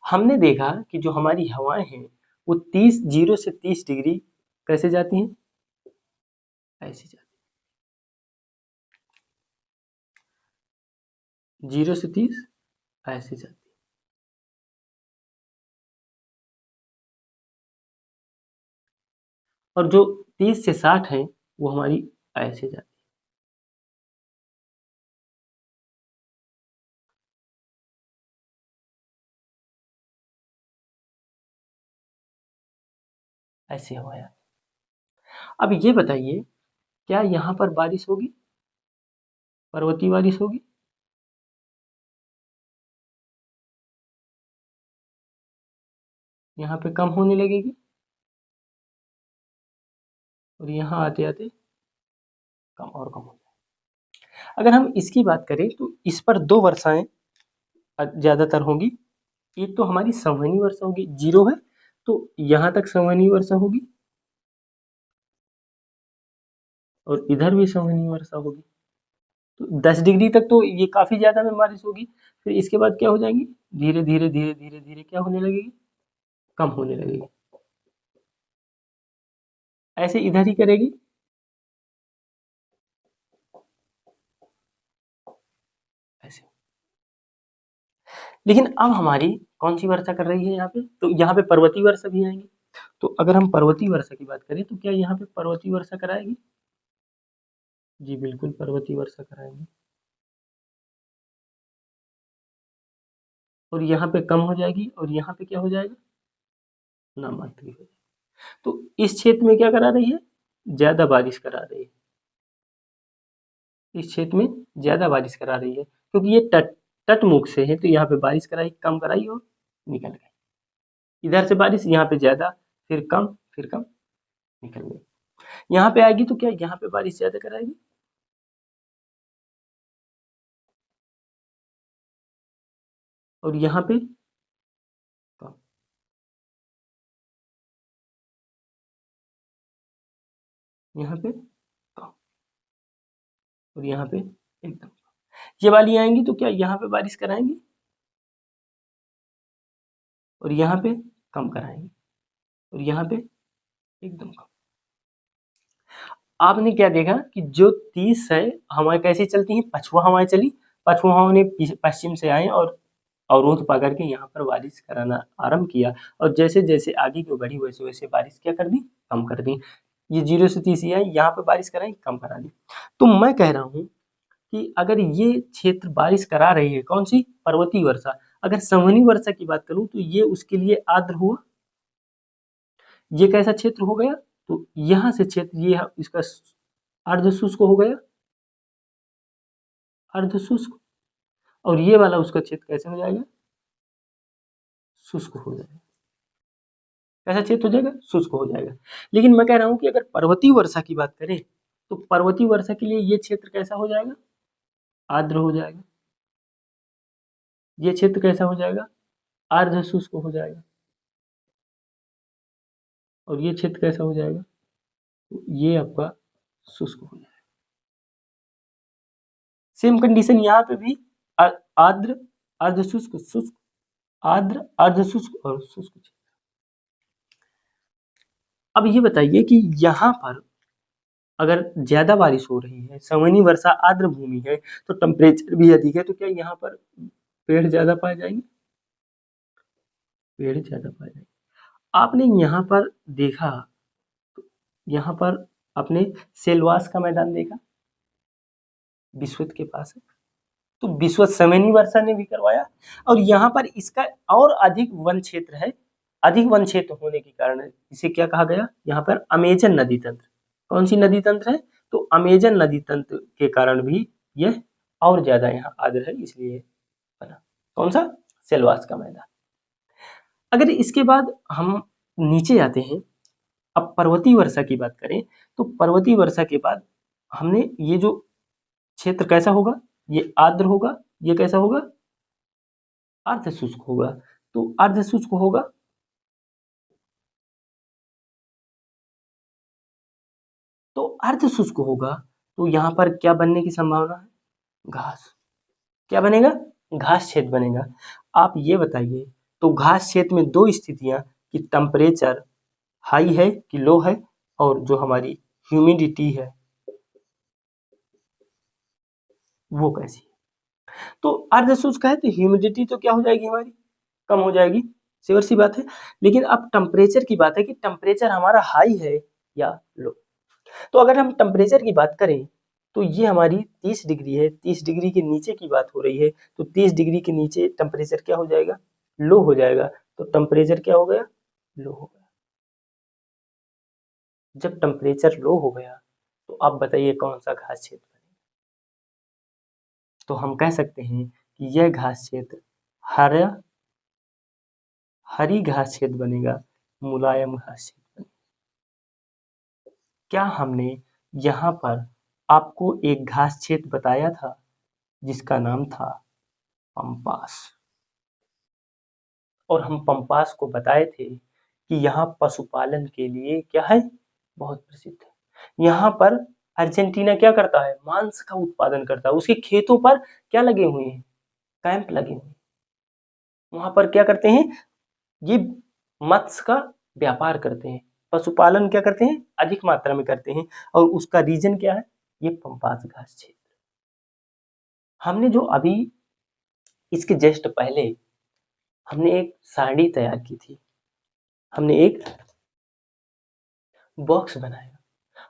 हमने देखा कि जो हमारी हवाएं हैं वो 0 से 30 डिग्री कैसे जाती हैं, ऐसे जाती हैं, 0 से 30 ऐसे जाती है। और जो 30 से 60 है वो हमारी ऐसे जाती है, ऐसे हवाएं। अब ये बताइए, क्या यहाँ पर बारिश होगी, पर्वतीय बारिश होगी, यहाँ पे कम होने लगेगी और यहाँ आते आते कम और कम हो जाए। अगर हम इसकी बात करें तो इस पर दो वर्षाएं ज्यादातर होंगी। एक तो हमारी संवहनीय वर्षा होगी, 0 है तो यहाँ तक संवहनीय वर्षा होगी और इधर भी संवहनीय वर्षा होगी। तो 10 डिग्री तक तो ये काफी ज्यादा में बारिश होगी, फिर इसके बाद क्या हो जाएंगी, धीरे धीरे धीरे धीरे धीरे क्या होने लगेगी, कम होने लगेगी। ऐसे इधर ही करेगी, ऐसे। लेकिन अब हमारी कौन सी वर्षा कर रही है यहाँ पे? तो यहाँ पे पर्वतीय वर्षा भी आएंगी। तो अगर हम पर्वतीय वर्षा की बात करें तो क्या यहाँ पे पर्वतीय वर्षा कराएगी? जी बिल्कुल पर्वतीय वर्षा कराएगी। और यहाँ पे कम हो जाएगी और यहाँ पे क्या हो जाएगा? नामात्रिक हो जाएगी। तो इस क्षेत्र में क्या करा रही है? ज्यादा बारिश करा रही है। इस क्षेत्र में ज्यादा बारिश करा रही है क्योंकि ये तटमुख से है, तो यहाँ पे बारिश कराई, कम कराई और निकल गई। इधर से बारिश यहाँ पे ज्यादा, फिर कम, फिर कम, निकल गई। यहाँ पे आएगी तो क्या यहाँ पे बारिश ज्यादा कराएगी? और यहाँ पे कम। यहाँ पे कम। और यहाँ पे एकदम। ये वाली आएंगी तो क्या यहाँ पे बारिश कराएंगी? और यहाँ पे कम कराएंगे। और यहाँ पे एकदम कम। आपने क्या देखा कि जो 30 है हवाएं कैसी चलती हैं? पछुआ हवाएं चली। पछुआ हवाओं ने पश्चिम से आए और अवरोध पकड़ के यहाँ पर बारिश कराना आरंभ किया। और जैसे जैसे आगे क्यों बढ़ी वैसे वैसे बारिश क्या कर दी? कम कर दी। ये 0 से 30 आई, यहाँ पे बारिश कराई, कम करा दी। तो मैं कह रहा हूँ कि अगर ये क्षेत्र बारिश करा रही है, कौन सी? पर्वतीय वर्षा। अगर संवहनी वर्षा की बात करूं तो ये उसके लिए आर्द्र हुआ। ये कैसा क्षेत्र हो गया? तो यहाँ से क्षेत्र ये इसका अर्ध शुष्क हो गया, अर्ध शुष्क। और ये वाला उसका क्षेत्र कैसे हो जाएगा? शुष्क हो जाएगा। कैसा क्षेत्र हो जाएगा? शुष्क हो जाएगा। लेकिन मैं कह रहा हूं कि अगर पर्वतीय वर्षा की बात करें तो पर्वतीय वर्षा के लिए ये क्षेत्र कैसा हो जाएगा? आर्द्र हो जाएगा। ये क्षेत्र कैसा हो जाएगा? अर्ध शुष्क हो जाएगा। और ये क्षेत्र कैसा हो जाएगा? तो ये आपका शुष्क हो जाएगा। सेम कंडीशन यहाँ पे भी आर्द्र, अर्ध शुष्क, शुष्क, आर्द्र, अर्ध शुष्क और शुष्क। अब ये बताइए कि यहाँ पर अगर ज्यादा बारिश हो रही है, संवहनी वर्षा, आर्द्र भूमि है, तो टेम्परेचर भी अधिक है, तो क्या यहाँ पर पेड़ ज्यादा पाए जाएंगे? पेड़ ज्यादा पाए जाएंगे। आपने यहाँ पर देखा, यहाँ पर आपने सेलवास का मैदान देखा, विश्वत के पास है। तो विश्वत संवहनी वर्षा ने भी करवाया। और यहाँ पर इसका और अधिक वन क्षेत्र है। अधिक वन क्षेत्र होने के कारण इसे क्या कहा गया? यहाँ पर अमेजन नदी तंत्र। कौन सी नदी तंत्र है? तो अमेजन नदी तंत्र के कारण भी यह और ज्यादा यहाँ आर्द्र है, इसलिए बना। कौन सा? सेलवास का मैदान। अगर इसके बाद हम नीचे आते हैं, अब पर्वतीय वर्षा की बात करें तो पर्वतीय वर्षा के बाद हमने ये जो क्षेत्र कैसा होगा? ये आर्द्र होगा। ये कैसा होगा? अर्ध शुष्क होगा। तो अर्ध शुष्क होगा, तो अर्ध शुष्क होगा, तो यहाँ पर क्या बनने की संभावना है? घास। क्या बनेगा? घास क्षेत्र बनेगा। आप ये बताइए, तो घास क्षेत्र में दो स्थितियां कि टेम्परेचर हाई है कि लो है, और जो हमारी ह्यूमिडिटी है वो कैसी है? तो अर्ध शुष्क है तो ह्यूमिडिटी तो क्या हो जाएगी हमारी? कम हो जाएगी, सिवर सी बात है। लेकिन अब टेम्परेचर की बात है कि टेम्परेचर हमारा हाई है या लो। तो अगर हम टेम्परेचर की बात करें तो ये हमारी 30 डिग्री है, 30 डिग्री के नीचे की बात हो रही है, तो 30 डिग्री के नीचे टेम्परेचर क्या हो जाएगा? लो हो जाएगा। तो टेम्परेचर क्या हो गया? लो हो गया। जब टेम्परेचर लो हो गया तो आप बताइए कौन सा घास क्षेत्र बनेगा? तो हम कह सकते हैं कि यह घास क्षेत्र हरा, हरी घास क्षेत्र बनेगा, मुलायम घास क्षेत्र बनेगा। क्या हमने यहाँ पर आपको एक घास क्षेत्र बताया था जिसका नाम था पंपास? और हम पंपास को बताए थे कि यहाँ पशुपालन के लिए क्या है? बहुत प्रसिद्ध है। यहाँ पर अर्जेंटीना क्या करता है? मांस का उत्पादन करता है। उसके खेतों पर क्या लगे हुए हैं? कैंप लगे हुए हैं। वहां पर क्या करते हैं? ये मत्स्य का व्यापार करते हैं। पशुपालन क्या करते हैं? अधिक मात्रा में करते हैं। और उसका रीजन क्या है? ये पंपास घास क्षेत्र। हमने जो अभी इसके जस्ट पहले हमने एक सारणी तैयार की थी, हमने एक बॉक्स बनाया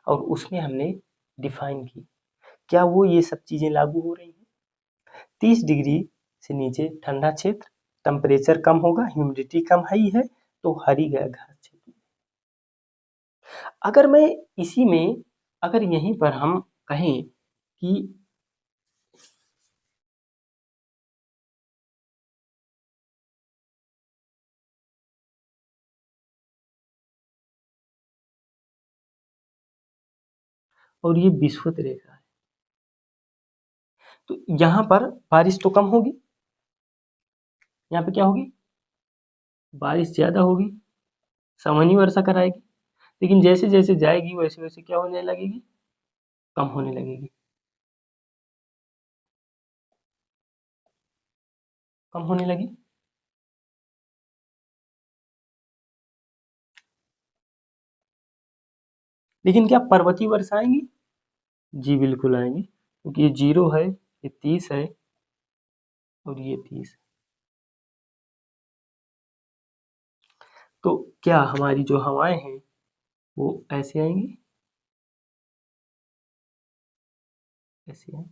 और उसमें हमने डिफाइन की क्या वो ये सब चीजें लागू हो रही हैं। 30 डिग्री से नीचे ठंडा क्षेत्र, टेम्परेचर कम होगा, ह्यूमिडिटी कम हाई है, तो हरी घास क्षेत्र। अगर मैं इसी में अगर यहीं पर हम कहें कि और ये विषुवत रेखा है, तो यहाँ पर बारिश तो कम होगी, यहाँ पे क्या होगी, बारिश ज्यादा होगी, सामान्य वर्षा कराएगी, लेकिन जैसे जैसे जाएगी वैसे वैसे क्या होने लगेगी, कम होने लगेगी, कम होने लगी। लेकिन क्या पर्वतीय वर्षा आएंगी, जी बिल्कुल आएंगी, क्योंकि ये 0 है, ये 30 है और ये 30 है। तो क्या हमारी जो हवाएं हैं वो ऐसे आएंगी, ऐसे आएंगी।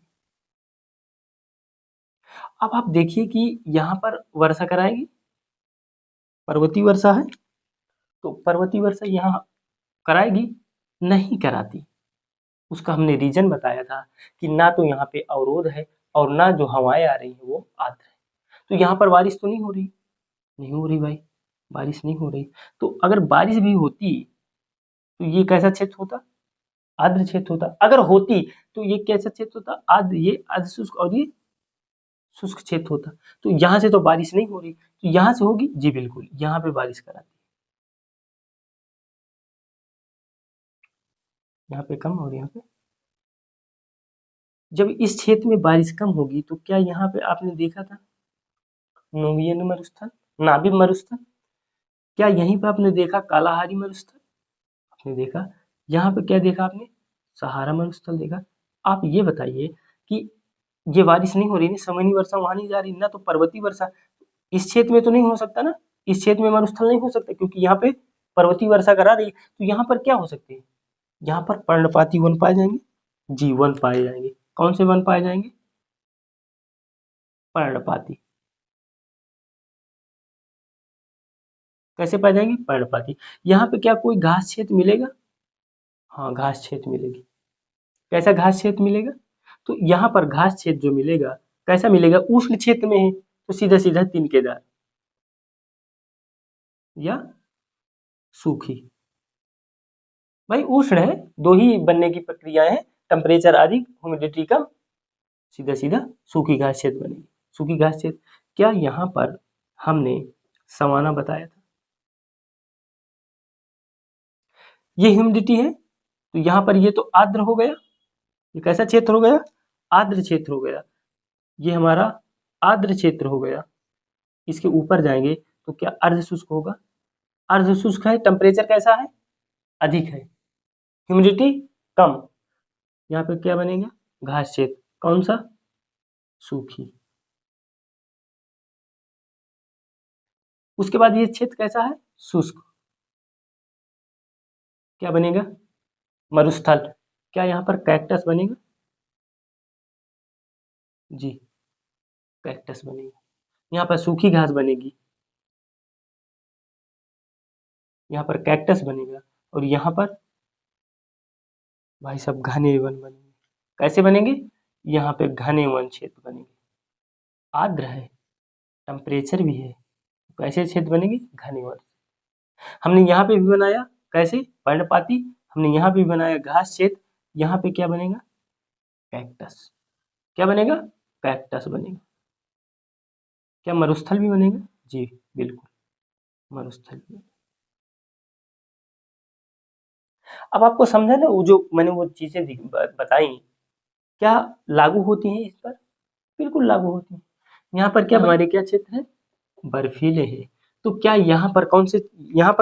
अब आप देखिए कि यहाँ पर वर्षा कराएगी, पर्वतीय वर्षा है, तो पर्वतीय वर्षा यहाँ कराएगी, नहीं कराती। उसका हमने रीजन बताया था कि ना तो यहाँ पे अवरोध है और ना जो हवाएं आ रही है वो आर्द्र है, तो यहाँ पर बारिश तो नहीं हो रही, नहीं हो रही भाई, बारिश नहीं हो रही। तो अगर बारिश भी होती तो ये कैसा क्षेत्र होता, आर्द्र क्षेत्र होता। अगर होती तो ये कैसा क्षेत्र होता, आर्द्र, ये अर्ध शुष्क और ये शुष्क क्षेत्र होता। तो यहाँ से तो बारिश नहीं हो रही, तो यहाँ से होगी, जी बिल्कुल, यहाँ पे बारिश कराती, यहाँ पे कम और यहाँ पे। जब इस क्षेत्र में बारिश कम होगी तो क्या यहाँ पे आपने देखा था नोबियन मरुस्थल, नाबिब मरुस्थल, क्या यहीं पे आपने देखा कालाहारी मरुस्थल, आपने देखा। यहाँ पे क्या देखा आपने, सहारा मरुस्थल देखा। आप ये बताइए कि ये बारिश नहीं हो रही ना, सामान्य वर्षा वहां नहीं जा रही ना, तो पर्वतीय वर्षा इस क्षेत्र में तो नहीं हो सकता ना, इस क्षेत्र में मरुस्थल नहीं हो सकता क्योंकि यहाँ पे पर्वतीय वर्षा करा रही है। तो यहाँ पर क्या हो सकते हैं, यहाँ पर पर्णपाती वन पाए जाएंगे, जी वन पाए जाएंगे। कौन से वन पाए जाएंगे, पर्णपाती। कैसे पाए जाएंगे, पर्णपाती। यहाँ पे क्या कोई घास क्षेत्र मिलेगा, हाँ घास क्षेत्र मिलेगी। कैसा घास क्षेत्र मिलेगा, तो यहाँ पर घास क्षेत्र जो मिलेगा कैसा मिलेगा, उष्ण क्षेत्र में है, तो सीधा सीधा तिनकेदार या सूखी। भाई उष्ण है, दो ही बनने की प्रक्रियाएं हैं, टेम्परेचर अधिक, ह्यूमिडिटी कम, सीधा सीधा सूखी घास क्षेत्र बनेगी। सूखी घास क्षेत्र, क्या यहाँ पर हमने सवाना बताया था, ये ह्यूमिडिटी है, तो यहाँ पर ये तो आर्द्र हो गया, ये कैसा क्षेत्र हो गया, आर्द्र क्षेत्र हो गया, ये हमारा आर्द्र क्षेत्र हो गया। इसके ऊपर जाएंगे तो क्या अर्ध शुष्क होगा, अर्ध शुष्क है, टेम्परेचर कैसा है, अधिक है, ह्यूमिडिटी कम, यहाँ पे क्या बनेगा, घास क्षेत्र, कौन सा, सूखी। उसके बाद ये क्षेत्र कैसा है, शुष्क, क्या बनेगा, मरुस्थल। क्या यहाँ पर कैक्टस बनेगा, जी कैक्टस बनेगा। यहाँ पर सूखी घास बनेगी, यहाँ पर कैक्टस बनेगा, और यहाँ पर भाई साहब घने वन बनेंगे। कैसे बनेंगे, यहाँ पे घने वन क्षेत्र बनेंगे, आर्द्र है, टेम्परेचर भी है, कैसे क्षेत्र बनेंगे, घने वन। हमने यहाँ पे भी बनाया कैसे, पर्णपाती, हमने यहाँ पे भी बनाया घास क्षेत्र, यहाँ पे क्या बनेगा, कैक्टस। क्या बनेगा, कैक्टस बनेगा। क्या मरुस्थल भी बनेगा, जी बिल्कुल, मरुस्थल भी। अब आपको समझा ना, वो जो मैंने वो चीजें बताई, क्या लागू होती हैं इस पर, बिल्कुल लागू होती हैं। यहाँ पर क्या हमारे क्या क्षेत्र है, बर्फीले हैं, तो क्या यहाँ पर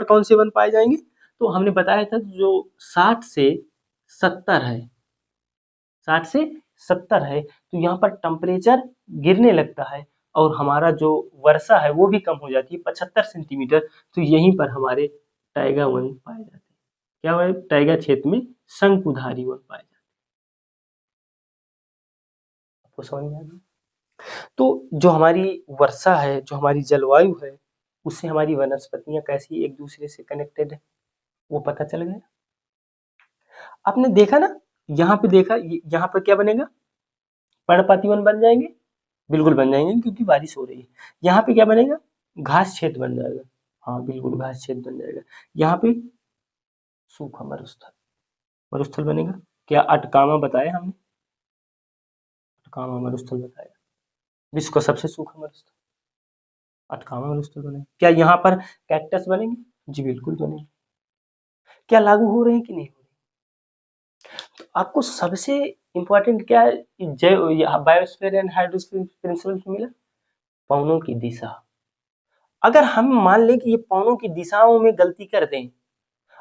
कौन से वन पाए जाएंगे, तो हमने बताया था जो 60 से 70 है, 60 से 70 है, तो यहाँ पर टेम्परेचर गिरने लगता है और हमारा जो वर्षा है वो भी कम हो जाती है 75 सेंटीमीटर। तो यहीं पर हमारे टाइगा वन पाए जाते हैं। क्या हुआ, टाइगा क्षेत्र में शंकुधारी वन पाए जाते हैं। आपको समझ में आ गया? तो जो हमारी वर्षा है, जो हमारी जलवायु है, उससे हमारी वनस्पतियां कैसी एक दूसरे से कनेक्टेड है, वो पता चल गया। आपने देखा ना, यहाँ पे देखा, यहाँ पर क्या बनेगा, पर्णपाती वन बन जाएंगे, बिल्कुल बन जाएंगे क्योंकि बारिश हो रही है। यहाँ पे क्या बनेगा, घास क्षेत्र बन जाएगा, हाँ बिल्कुल घास क्षेत्र बन जाएगा। यहाँ पे सूखा मरुस्थल, मरुस्थल बनेगा। क्या अटकामा बताया हमने, अटकामा मरुस्थल बताया, विश्व का सबसे सूखा मरुस्थल अटकामा मरुस्थल बनेगा। क्या यहाँ पर कैक्टस बनेंगे, जी बिल्कुल बनेंगे। क्या लागू हो रहे हैं कि नहीं हो रहे? तो आपको सबसे इंपॉर्टेंट क्या है, बायोस्फीयर एंड हाइड्रोस्फीयर प्रिंसिपल मिला, पवनों की दिशा। अगर हम मान लें कि ये पवनों की दिशाओं में गलती कर दें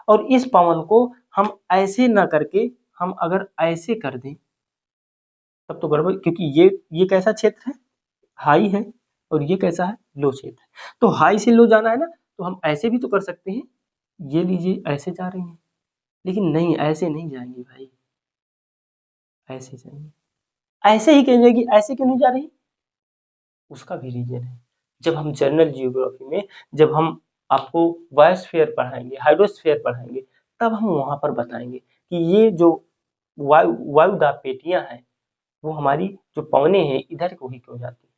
और इस पवन को हम ऐसे ना करके हम अगर ऐसे कर दें, तब तो गड़बड़, क्योंकि ये कैसा क्षेत्र है, हाई है, और ये कैसा है, लो क्षेत्र है। तो हाई से लो जाना है ना, तो हम ऐसे भी तो कर सकते हैं, ये लीजिए ऐसे जा रही हैं, लेकिन नहीं ऐसे नहीं जाएंगी भाई, ऐसे जाएंगे। ऐसे ही क्यों जाएगी, ऐसे क्यों नहीं जा रही, उसका भी रीजन है। जब हम जनरल जियोग्राफी में, जब हम आपको बायोस्फीयर पढ़ाएंगे, हाइड्रोस्फीयर पढ़ाएंगे, तब हम वहां पर बताएंगे कि ये जो वायुदाब पेटियां हैं, वो हमारी जो पवने हैं इधर को ही क्यों जाती है,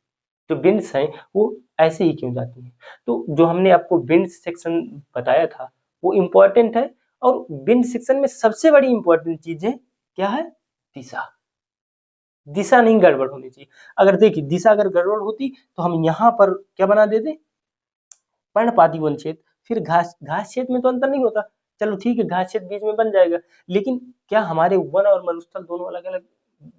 जो विंड्स हैं वो ऐसे ही क्यों जाती हैं। तो जो हमने आपको विंड सेक्शन बताया था वो इम्पोर्टेंट है, और विंड सेक्शन में सबसे बड़ी इंपॉर्टेंट चीज है, क्या है, दिशा। दिशा नहीं गड़बड़ होनी चाहिए। अगर देखिए दिशा अगर गड़बड़ होती तो हम यहाँ पर क्या बना देते, पर्णपाती वन क्षेत्र, फिर घास घास क्षेत्र में तो अंतर नहीं होता, चलो ठीक है घास क्षेत्र बीच में बन जाएगा, लेकिन क्या हमारे वन और मरुस्थल दोनों अलग अलग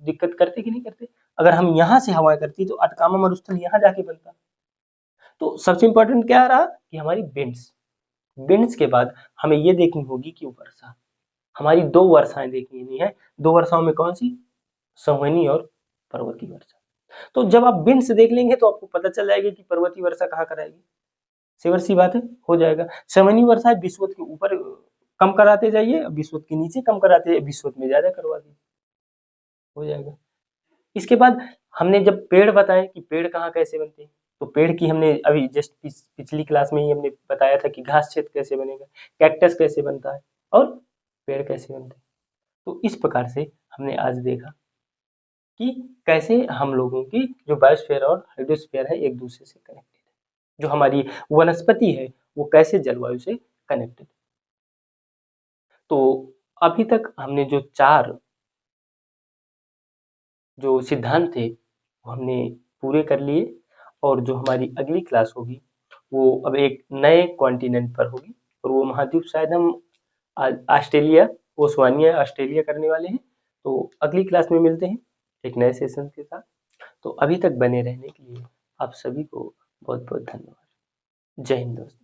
दिक्कत करते कि नहीं करते। अगर हम यहाँ से हवा करती तो अटकामा मरुस्थल यहाँ जाके बनता। तो सबसे इंपॉर्टेंट क्या रहा कि हमारी विंड्स, विंड्स के बाद हमें ये देखनी होगी कि वर्षा, हमारी दो वर्षाएं देखनी है। दो वर्षाओं में कौन सी, संवहनी और पर्वतीय वर्षा। तो जब आप विंड्स देख लेंगे तो आपको पता चल जाएगा कि पर्वतीय वर्षा कहाँ कराएगी, सिवर सी बात है, हो जाएगा। संवहनी वर्षा विषुवत के ऊपर कम कराते जाइए, विषुवत के नीचे कम कराते जाइए, विषुवत में ज्यादा करवा दीजिए, हो जाएगा। इसके बाद हमने जब पेड़ बताए कि पेड़ कहाँ कैसे बनते हैं, तो पेड़ की हमने अभी जस्ट पिछली क्लास में ही हमने बताया था कि घास क्षेत्र कैसे बनेगा, कैक्टस कैसे बनता है, और पेड़ कैसे बनते हैं। तो इस प्रकार से हमने आज देखा कि कैसे हम लोगों की जो बायोस्फीयर और हाइड्रोस्फीयर है एक दूसरे से कनेक्टेड है, जो हमारी वनस्पति है वो कैसे जलवायु से कनेक्टेड। तो अभी तक हमने जो चार जो सिद्धांत थे वो हमने पूरे कर लिए, और जो हमारी अगली क्लास होगी वो अब एक नए कॉन्टिनेंट पर होगी, और वो महाद्वीप शायद हम ऑस्ट्रेलिया, ओसवानिया ऑस्ट्रेलिया करने वाले हैं। तो अगली क्लास में मिलते हैं एक नए सेशन के साथ। तो अभी तक बने रहने के लिए आप सभी को बहुत बहुत धन्यवाद। जय हिंद दोस्तों।